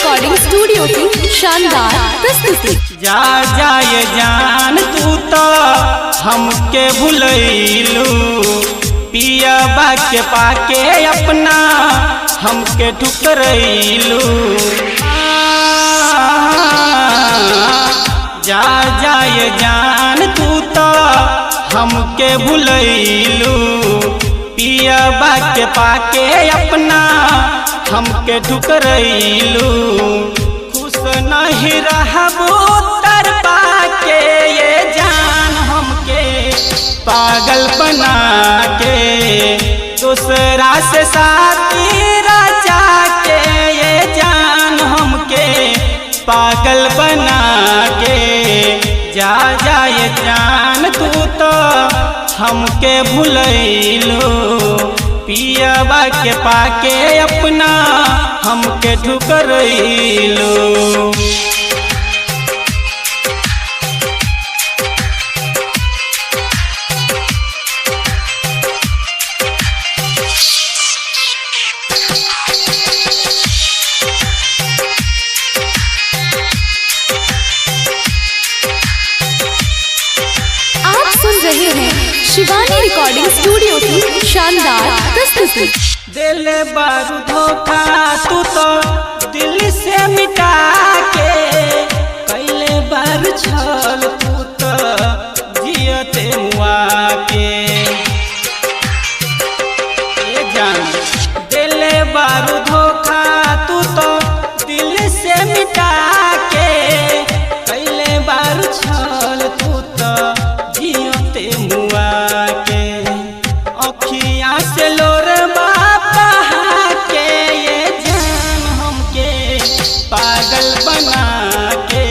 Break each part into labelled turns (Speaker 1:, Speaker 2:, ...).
Speaker 1: Recording studio की शानदार प्रस्तुति।
Speaker 2: जा जाए जान तू तो हमके भुलैलू, पिया के पाके अपना हमके ठुकरैलू। जा जाए जान तू तो हमके भुलैलू, पिया के पाके अपना हमके ठुकरैलू। खुश नहीं रहबू तर पाके ये जान हमके पागल बना के, दूसरा से साथी राजा के ये जान हमके पागल बना के। जा जाए जान तू तो हमके भुलैलू, पिया के पाके अपना हमके ठुकरैलू।
Speaker 1: रहे हैं शिवानी रिकॉर्डिंग स्टूडियो की शानदार प्रस्तुति।
Speaker 2: दिल बारू धोखा तू तो दिल से मिटा के, कैले बार छल तू तो जियते मुआ के। ये जान दिल बारू धोखा तू तो दिल से मिटा के, कैले बार छल तू तो मुआ के। अखियाँ से लोरबा बहा के ये जान हमके पागल बना के,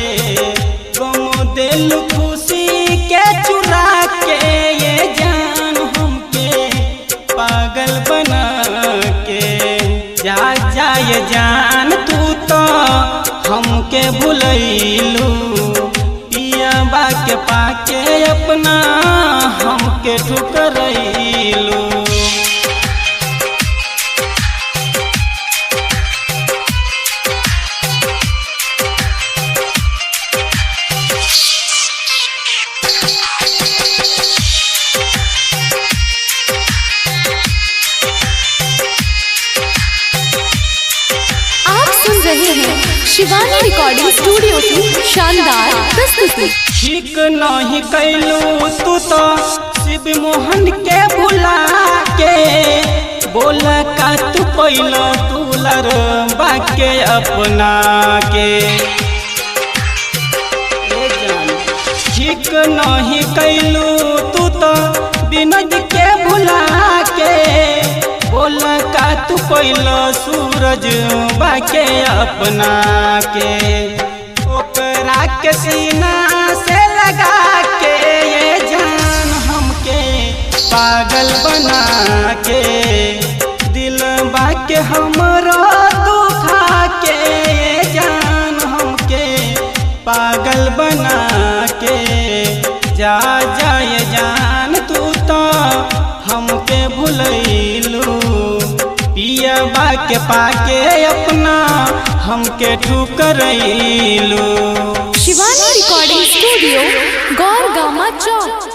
Speaker 2: गम दिल खुशी के चुरा के ये जान हमके पागल बना के। जा जाए जान तू तो हमके भुलैलू, के पाके अपना हमके ठुकरैलू।
Speaker 1: आप सुन रहे हैं शिवानी रिकॉर्डिंग स्टूडियो की शानदार प्रस्तुति।
Speaker 2: ठीक नहीं कैलू तू तो शिव मोहन के भुला के, बोला का तू कैलो दुलर बाके अपना के। ठीक नहीं कैलू तू तो विनोद के भुला के, बोला का तू कैलो सूरज बाके अपना के। ओकरा के सीना से लगा के ये जान हमके पागल बना के, दिल बाके हमरो दुखा के ये जान हमके पागल बना के। जा जाए जान तू तो हमके भुलैलू, पिया के पाके अपना हमके ठुकरैलू।
Speaker 1: शिवानी रिकॉर्डिंग स्टूडियो गौर गामा चौक।